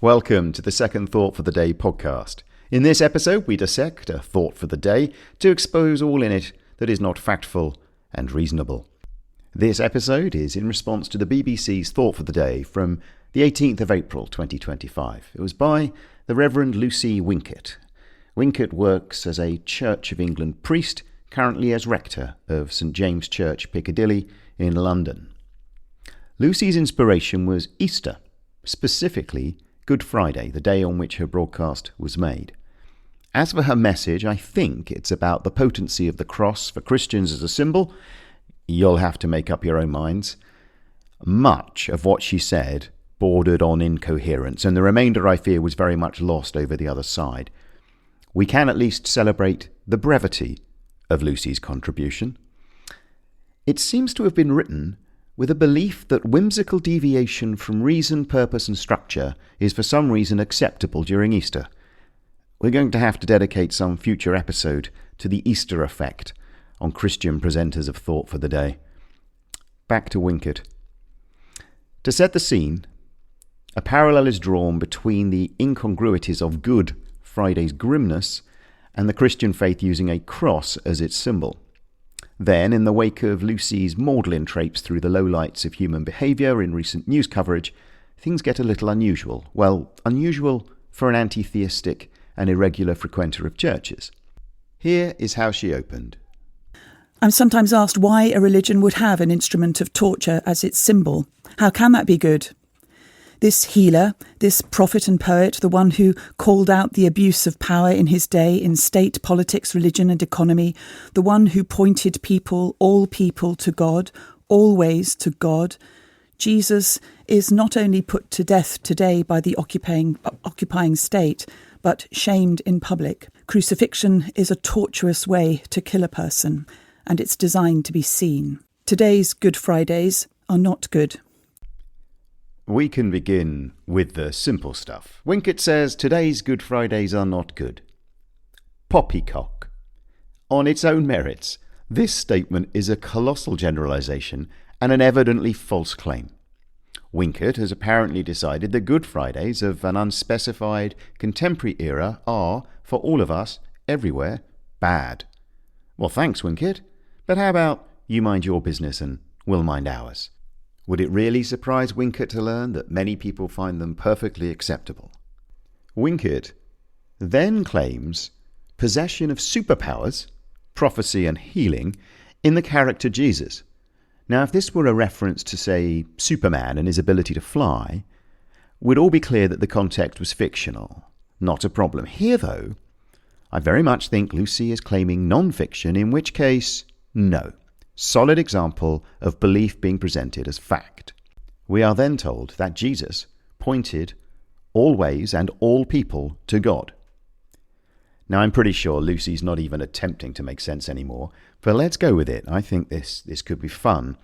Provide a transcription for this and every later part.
Welcome to the Second Thought for the Day podcast. In this episode, we dissect a thought for the day to expose all in it that is not factful and reasonable. This episode is in response to the BBC's Thought for the Day from the 18th of April 2025. It was by the Reverend Lucy Winkett. Winkett works as a Church of England priest, currently as rector of St James Church, Piccadilly in London. Lucy's inspiration was Easter, specifically Good Friday, the day on which her broadcast was made. As for her message, I think it's about the potency of the cross for Christians as a symbol. You'll have to make up your own minds. Much of what she said bordered on incoherence, and the remainder, I fear, was very much lost over the other side. We can at least celebrate the brevity of Lucy's contribution. It seems to have been written with a belief that whimsical deviation from reason, purpose and structure is for some reason acceptable during Easter. We're going to have to dedicate some future episode to the Easter effect on Christian presenters of thought for the day. Back to Winkett. To set the scene, a parallel is drawn between the incongruities of Good Friday's grimness and the Christian faith using a cross as its symbol. Then, in the wake of Lucy's maudlin traipse through the lowlights of human behaviour in recent news coverage, things get a little unusual. Well, unusual for an anti-theistic and irregular frequenter of churches. Here is how she opened. I'm sometimes asked why a religion would have an instrument of torture as its symbol. How can that be good? This healer, this prophet and poet, the one who called out the abuse of power in his day in state, politics, religion and economy, the one who pointed all people to God, always to God, Jesus is not only put to death today by the occupying state, but shamed in public. Crucifixion is a tortuous way to kill a person, and it's designed to be seen. Today's Good Fridays are not good. We can begin with the simple stuff. Winkett says today's Good Fridays are not good. Poppycock. On its own merits, this statement is a colossal generalisation and an evidently false claim. Winkett has apparently decided that Good Fridays of an unspecified contemporary era are, for all of us, everywhere, bad. Well, thanks, Winkett, but how about you mind your business and we'll mind ours? Would it really surprise Winkett to learn that many people find them perfectly acceptable? Winkett then claims possession of superpowers, prophecy and healing, in the character Jesus. Now, if this were a reference to, say, Superman and his ability to fly, we'd all be clear that the context was fictional. Not a problem. Here, though, I very much think Lucy is claiming non-fiction, in which case, no. Solid example of belief being presented as fact. We are then told that Jesus pointed always and all people to God. Now, I'm pretty sure Lucy's not even attempting to make sense anymore, but let's go with it. I think this could be fun.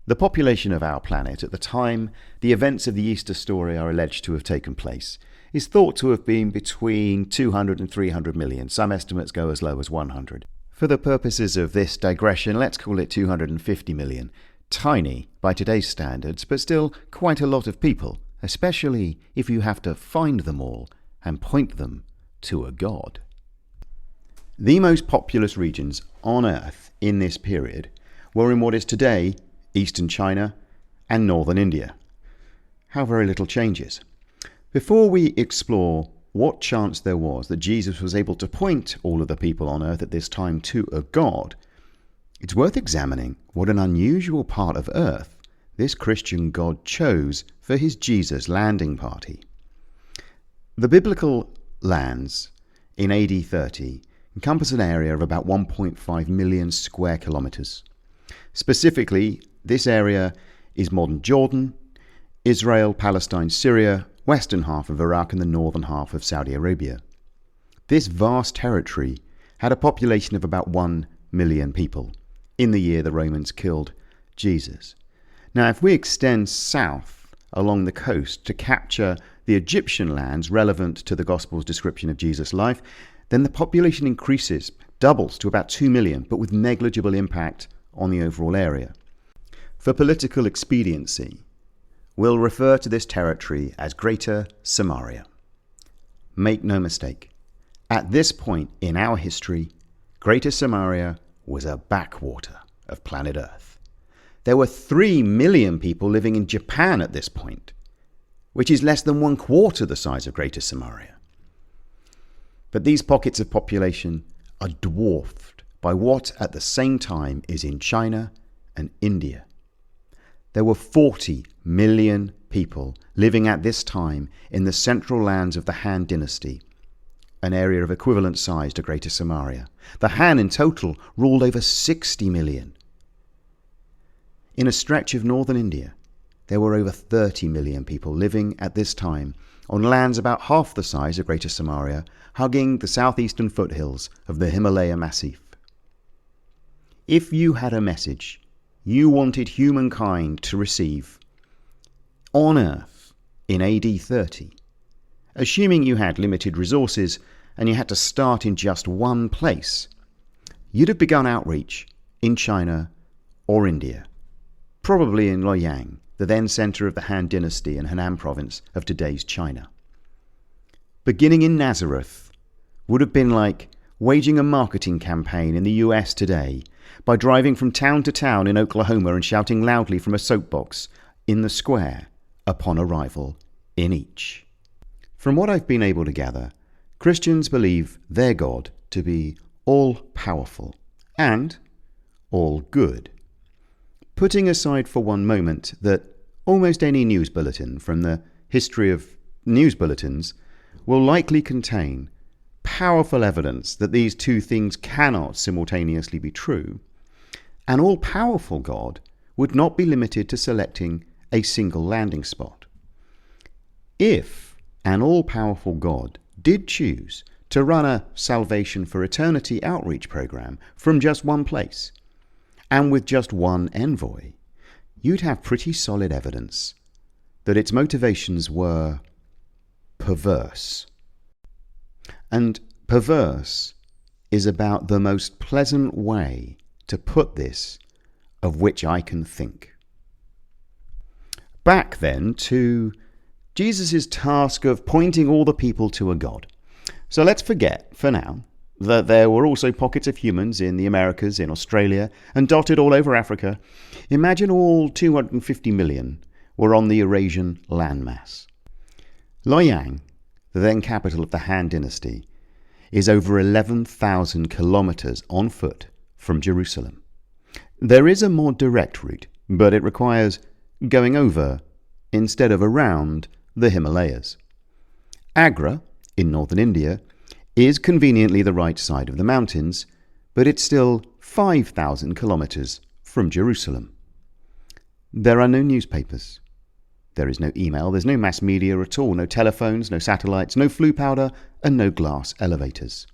The population of our planet at the time the events of the Easter story are alleged to have taken place is thought to have been between 200 and 300 million. Some estimates go as low as 100. For the purposes of this digression, let's call it 250 million. Tiny by today's standards, but still quite a lot of people, especially if you have to find them all and point them to a god. The most populous regions on Earth in this period were in what is today Eastern China and Northern India. How very little changes. Before we explore what chance there was that Jesus was able to point all of the people on earth at this time to a god, it's worth examining what an unusual part of earth this Christian God chose for his Jesus landing party. The biblical lands in AD 30 encompass an area of about 1.5 million square kilometres. Specifically, this area is modern Jordan, Israel, Palestine, Syria, western half of Iraq and the northern half of Saudi Arabia. This vast territory had a population of about 1 million people in the year the Romans killed Jesus. Now, if we extend south along the coast to capture the Egyptian lands relevant to the Gospel's description of Jesus' life, then the population increases, doubles to about 2 million, but with negligible impact on the overall area. For political expediency, will refer to this territory as Greater Samaria. Make no mistake, at this point in our history, Greater Samaria was a backwater of planet Earth. There were 3 million people living in Japan at this point, which is less than 1/4 the size of Greater Samaria. But these pockets of population are dwarfed by what at the same time is in China and India. There were 40 million people living at this time in the central lands of the Han dynasty, an area of equivalent size to Greater Samaria. The Han in total ruled over 60 million. In a stretch of northern India, there were over 30 million people living at this time on lands about half the size of Greater Samaria, hugging the southeastern foothills of the Himalaya Massif. If you had a message you wanted humankind to receive on Earth in AD 30, assuming you had limited resources and you had to start in just one place, you'd have begun outreach in China or India, probably in Luoyang, the then centre of the Han dynasty and Henan province of today's China. Beginning in Nazareth would have been like waging a marketing campaign in the US today by driving from town to town in Oklahoma and shouting loudly from a soapbox in the square upon arrival in each. From what I've been able to gather, Christians believe their God to be all-powerful and all-good. Putting aside for one moment that almost any news bulletin from the history of news bulletins will likely contain powerful evidence that these two things cannot simultaneously be true, an all-powerful God would not be limited to selecting a single landing spot. If an all-powerful God did choose to run a Salvation for Eternity outreach program from just one place, and with just one envoy, you'd have pretty solid evidence that its motivations were perverse. And perverse is about the most pleasant way to put this of which I can think. Back then to Jesus' task of pointing all the people to a God. So let's forget, for now, that there were also pockets of humans in the Americas, in Australia, and dotted all over Africa. Imagine all 250 million were on the Eurasian landmass. Luoyang, the then capital of the Han dynasty, is over 11,000 kilometers on foot from Jerusalem. There is a more direct route, but it requires going over, instead of around, the Himalayas. Agra, in northern India, is conveniently the right side of the mountains, but it's still 5,000 kilometers from Jerusalem. There are no newspapers. There is no email, there's no mass media at all, no telephones, no satellites, no flue powder, and no glass elevators.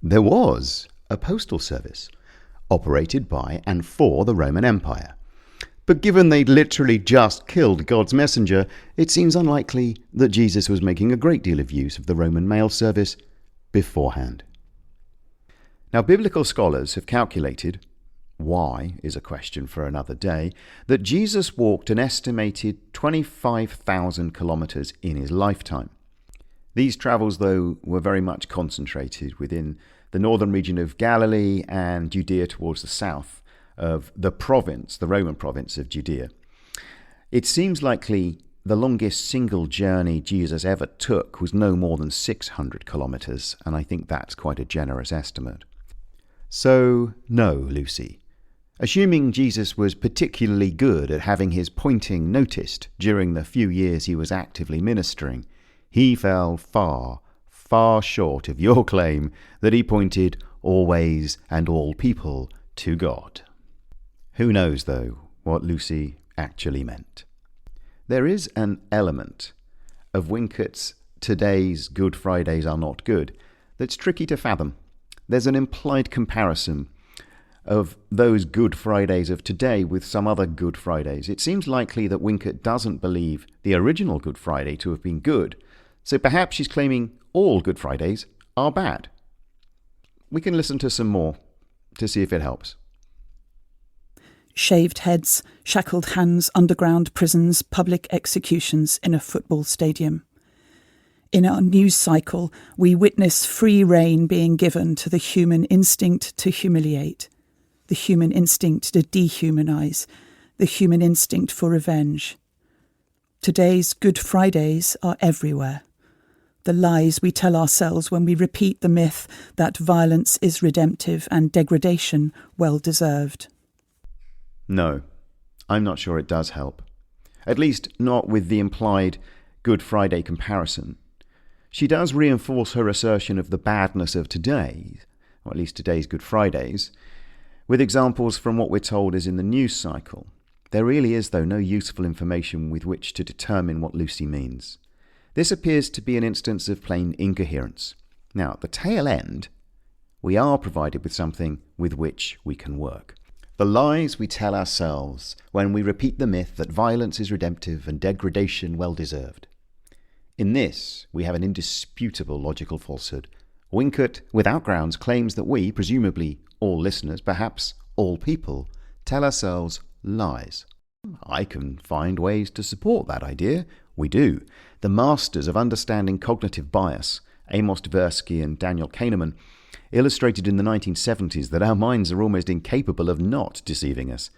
There was a postal service, operated by and for the Roman Empire. But given they'd literally just killed God's messenger, it seems unlikely that Jesus was making a great deal of use of the Roman mail service beforehand. Now, biblical scholars have calculated, why is a question for another day, that Jesus walked an estimated 25,000 kilometers in his lifetime. These travels, though, were very much concentrated within the northern region of Galilee and Judea towards the south of the province, the Roman province of Judea. It seems likely the longest single journey Jesus ever took was no more than 600 kilometers, and I think that's quite a generous estimate. So, no, Lucy. Assuming Jesus was particularly good at having his pointing noticed during the few years he was actively ministering, he fell far, far short of your claim that he pointed always and all people to God. Who knows, though, what Lucy actually meant? There is an element of Winkett's "Today's Good Fridays are not good" that's tricky to fathom. There's an implied comparison of those Good Fridays of today with some other Good Fridays. It seems likely that Winkett doesn't believe the original Good Friday to have been good, so perhaps she's claiming all Good Fridays are bad. We can listen to some more to see if it helps. Shaved heads, shackled hands, underground prisons, public executions in a football stadium. In our news cycle, we witness free rein being given to the human instinct to humiliate, the human instinct to dehumanize, the human instinct for revenge. Today's Good Fridays are everywhere. The lies we tell ourselves when we repeat the myth that violence is redemptive and degradation well-deserved. No, I'm not sure it does help. At least not with the implied Good Friday comparison. She does reinforce her assertion of the badness of today, or at least today's Good Fridays, with examples from what we're told is in the news cycle. There really is, though, no useful information with which to determine what Lucy means. This appears to be an instance of plain incoherence. Now, at the tail end, we are provided with something with which we can work. The lies we tell ourselves when we repeat the myth that violence is redemptive and degradation well-deserved. In this, we have an indisputable logical falsehood. Winkett, without grounds, claims that we, presumably all listeners, perhaps all people, tell ourselves lies. I can find ways to support that idea. We do. The masters of understanding cognitive bias, Amos Tversky and Daniel Kahneman, illustrated in the 1970s that our minds are almost incapable of not deceiving us.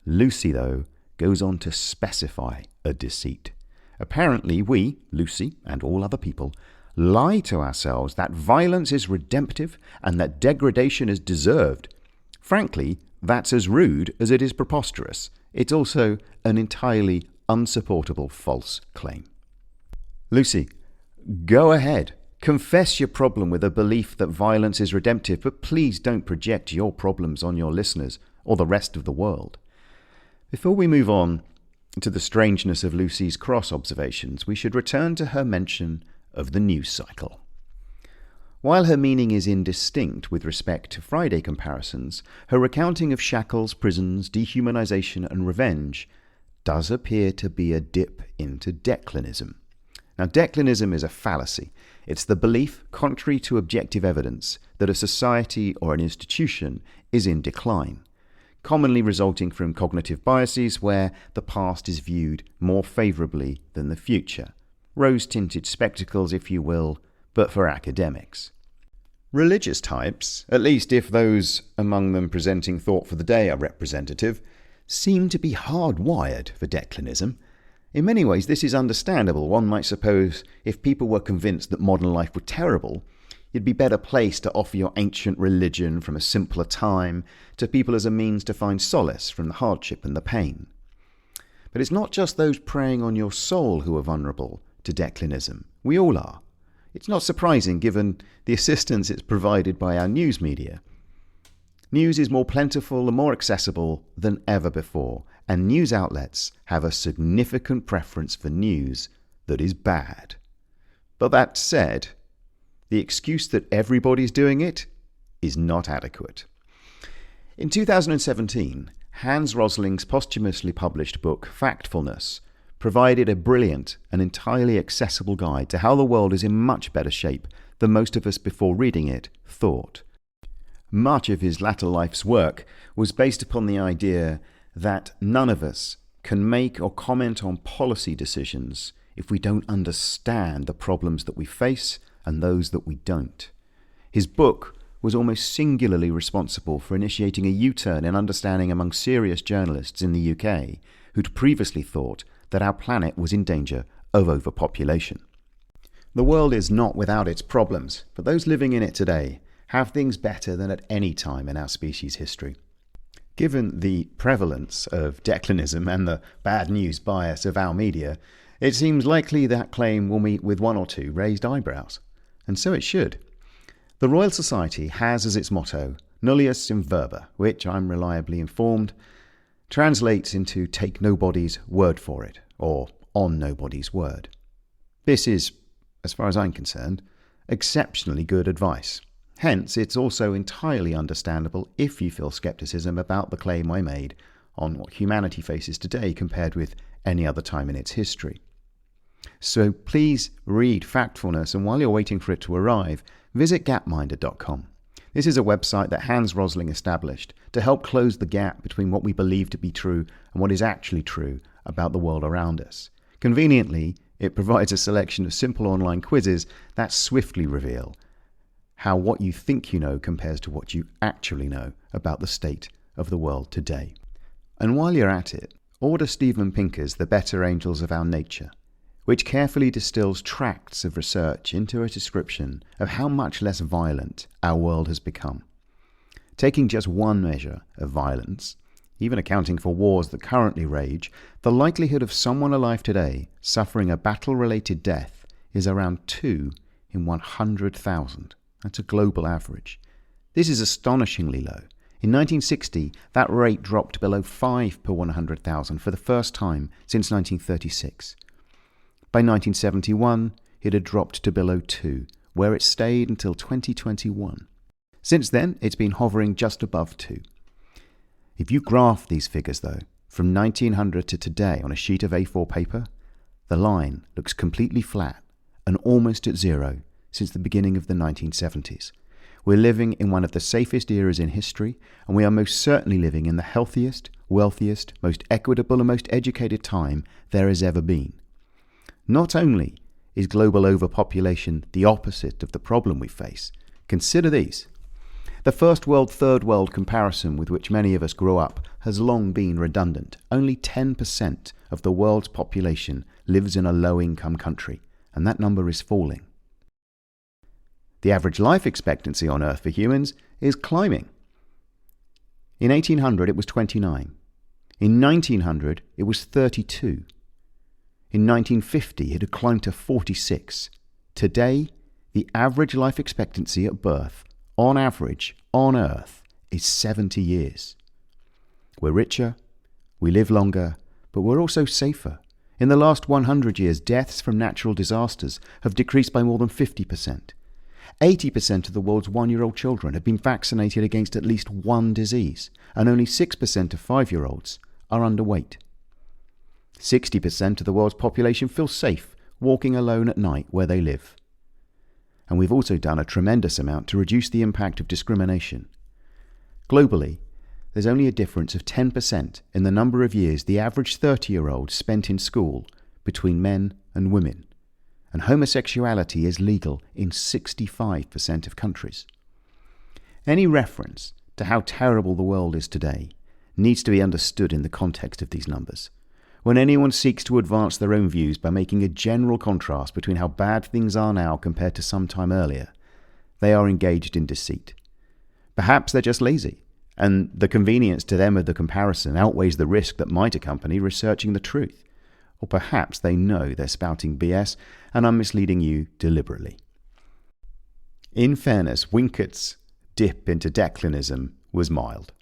Lucy, though, goes on to specify a deceit. Apparently we, Lucy and all other people, lie to ourselves that violence is redemptive and that degradation is deserved. Frankly, that's as rude as it is preposterous. It's also an entirely unsupportable false claim. Lucy, go ahead. Confess your problem with a belief that violence is redemptive, but please don't project your problems on your listeners or the rest of the world. Before we move on to the strangeness of Lucy's cross-observations, we should return to her mention of the news cycle. While her meaning is indistinct with respect to Friday comparisons, her recounting of shackles, prisons, dehumanization and revenge does appear to be a dip into declinism. Now, declinism is a fallacy. It's the belief, contrary to objective evidence, that a society or an institution is in decline, commonly resulting from cognitive biases where the past is viewed more favourably than the future. Rose-tinted spectacles, if you will, but for academics. Religious types, at least if those among them presenting thought for the day are representative, seem to be hardwired for declinism. In many ways, this is understandable. One might suppose if people were convinced that modern life were terrible, you'd be better placed to offer your ancient religion from a simpler time to people as a means to find solace from the hardship and the pain. But it's not just those preying on your soul who are vulnerable to declinism. We all are. It's not surprising given the assistance it's provided by our news media. News is more plentiful and more accessible than ever before, and news outlets have a significant preference for news that is bad. But that said, the excuse that everybody's doing it is not adequate. In 2017, Hans Rosling's posthumously published book, Factfulness, provided a brilliant and entirely accessible guide to how the world is in much better shape than most of us before reading it thought. Much of his latter life's work was based upon the idea that none of us can make or comment on policy decisions if we don't understand the problems that we face and those that we don't. His book was almost singularly responsible for initiating a U-turn in understanding among serious journalists in the UK who'd previously thought that our planet was in danger of overpopulation. The world is not without its problems, but those living in it today have things better than at any time in our species' history. Given the prevalence of declinism and the bad news bias of our media, it seems likely that claim will meet with one or two raised eyebrows. And so it should. The Royal Society has as its motto, nullius in verba, which, I'm reliably informed, translates into take nobody's word for it, or on nobody's word. This is, as far as I'm concerned, exceptionally good advice. Hence, it's also entirely understandable if you feel scepticism about the claim I made on what humanity faces today compared with any other time in its history. So please read Factfulness, and while you're waiting for it to arrive, visit gapminder.com. This is a website that Hans Rosling established to help close the gap between what we believe to be true and what is actually true about the world around us. Conveniently, it provides a selection of simple online quizzes that swiftly reveal how what you think you know compares to what you actually know about the state of the world today. And while you're at it, order Steven Pinker's The Better Angels of Our Nature, which carefully distills tracts of research into a description of how much less violent our world has become. Taking just one measure of violence, even accounting for wars that currently rage, the likelihood of someone alive today suffering a battle-related death is around 2 in 100,000. That's a global average. This is astonishingly low. In 1960, that rate dropped below 5 per 100,000 for the first time since 1936. By 1971, it had dropped to below 2, where it stayed until 2021. Since then, it's been hovering just above 2. If you graph these figures, though, from 1900 to today on a sheet of A4 paper, the line looks completely flat and almost at zero since the beginning of the 1970s. We're living in one of the safest eras in history, and we are most certainly living in the healthiest, wealthiest, most equitable and most educated time there has ever been. Not only is global overpopulation the opposite of the problem we face, consider these. The first world, third world comparison with which many of us grew up has long been redundant. Only 10% of the world's population lives in a low-income country, and that number is falling. The average life expectancy on Earth for humans is climbing. In 1800, it was 29. In 1900, it was 32. In 1950, it had climbed to 46. Today, the average life expectancy at birth, on average, on Earth, is 70 years. We're richer, we live longer, but we're also safer. In the last 100 years, deaths from natural disasters have decreased by more than 50%. 80% of the world's 1-year-old children have been vaccinated against at least one disease, and only 6% of 5-year-olds are underweight. 60% of the world's population feel safe walking alone at night where they live. And we've also done a tremendous amount to reduce the impact of discrimination. Globally, there's only a difference of 10% in the number of years the average 30-year-old spent in school between men and women. And homosexuality is legal in 65% of countries. Any reference to how terrible the world is today needs to be understood in the context of these numbers. When anyone seeks to advance their own views by making a general contrast between how bad things are now compared to some time earlier, they are engaged in deceit. Perhaps they're just lazy, and the convenience to them of the comparison outweighs the risk that might accompany researching the truth. Or perhaps they know they're spouting BS and are misleading you deliberately. In fairness, Winkett's dip into declinism was mild.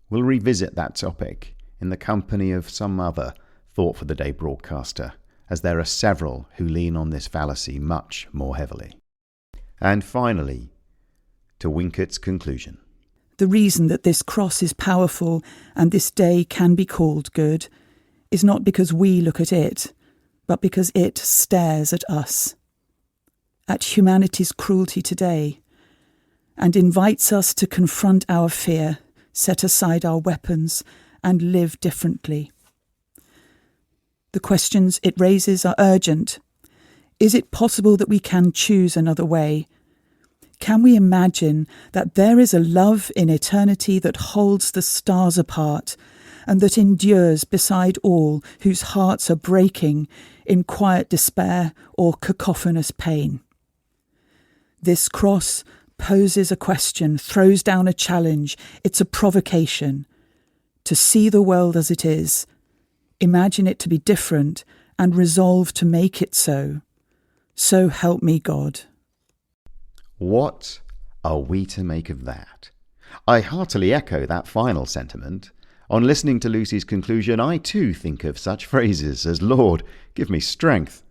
We'll revisit that topic in the company of some other Thought for the Day broadcaster, as there are several who lean on this fallacy much more heavily. And finally, to Winkett's conclusion. The reason that this cross is powerful and this day can be called good is not because we look at it, but because it stares at us, at humanity's cruelty today, and invites us to confront our fear, set aside our weapons, and live differently. The questions it raises are urgent. Is it possible that we can choose another way? Can we imagine that there is a love in eternity that holds the stars apart and that endures beside all whose hearts are breaking in quiet despair or cacophonous pain? This cross poses a question, throws down a challenge. It's a provocation. To see the world as it is, imagine it to be different, and resolve to make it so. So help me God. What are we to make of that? I heartily echo that final sentiment. On listening to Lucy's conclusion, I too think of such phrases as, Lord, give me strength.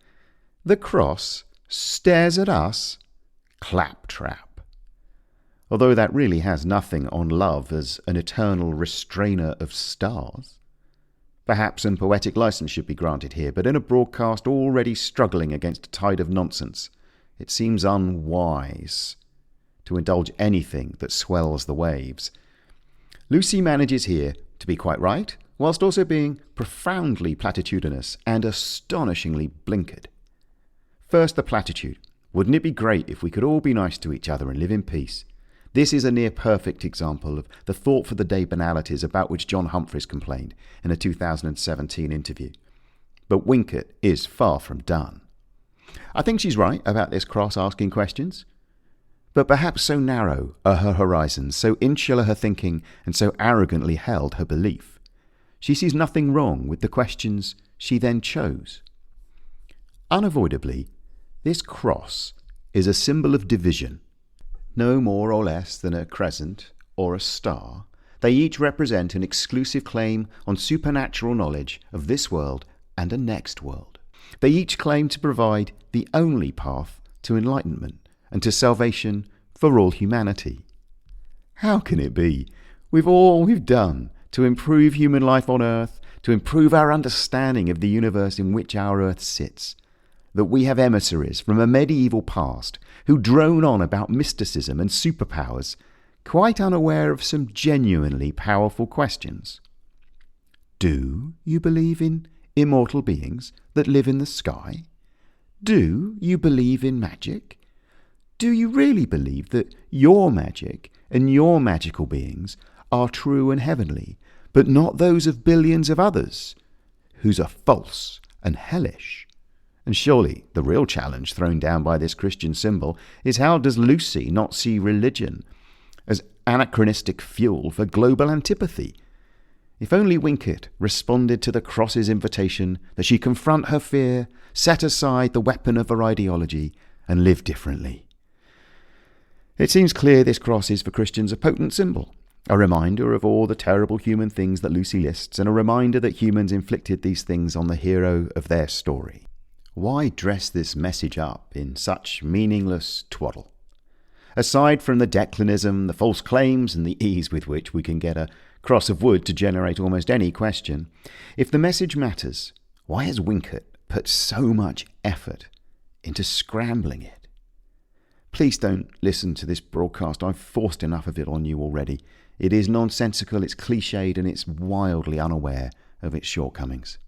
The cross stares at us. Claptrap. Although that really has nothing on love as an eternal restrainer of stars. Perhaps some poetic license should be granted here, but in a broadcast already struggling against a tide of nonsense, it seems unwise to indulge anything that swells the waves. Lucy manages here to be quite right, whilst also being profoundly platitudinous and astonishingly blinkered. First, the platitude. Wouldn't it be great if we could all be nice to each other and live in peace? This is a near-perfect example of the thought-for-the-day banalities about which John Humphreys complained in a 2017 interview. But Winkett is far from done. I think she's right about this cross asking questions. But perhaps so narrow are her horizons, so insular her thinking, and so arrogantly held her belief. She sees nothing wrong with the questions she then chose. Unavoidably, this cross is a symbol of division. No more or less than a crescent or a star, they each represent an exclusive claim on supernatural knowledge of this world and a next world. They each claim to provide the only path to enlightenment and to salvation for all humanity. How can it be, with all we've done to improve human life on Earth, to improve our understanding of the universe in which our Earth sits, that we have emissaries from a medieval past who drone on about mysticism and superpowers, quite unaware of some genuinely powerful questions? Do you believe in immortal beings that live in the sky? Do you believe in magic? Do you really believe that your magic and your magical beings are true and heavenly, but not those of billions of others, whose are false and hellish? And surely the real challenge thrown down by this Christian symbol is, how does Lucy not see religion as anachronistic fuel for global antipathy? If only Winkett responded to the cross's invitation that she confront her fear, set aside the weapon of her ideology, and live differently. It seems clear this cross is for Christians a potent symbol, a reminder of all the terrible human things that Lucy lists, and a reminder that humans inflicted these things on the hero of their story. Why dress this message up in such meaningless twaddle? Aside from the declinism, the false claims, and the ease with which we can get a cross of wood to generate almost any question, if the message matters, why has Winkett put so much effort into scrambling it? Please don't listen to this broadcast. I've forced enough of it on you already. It is nonsensical, it's cliched, and it's wildly unaware of its shortcomings.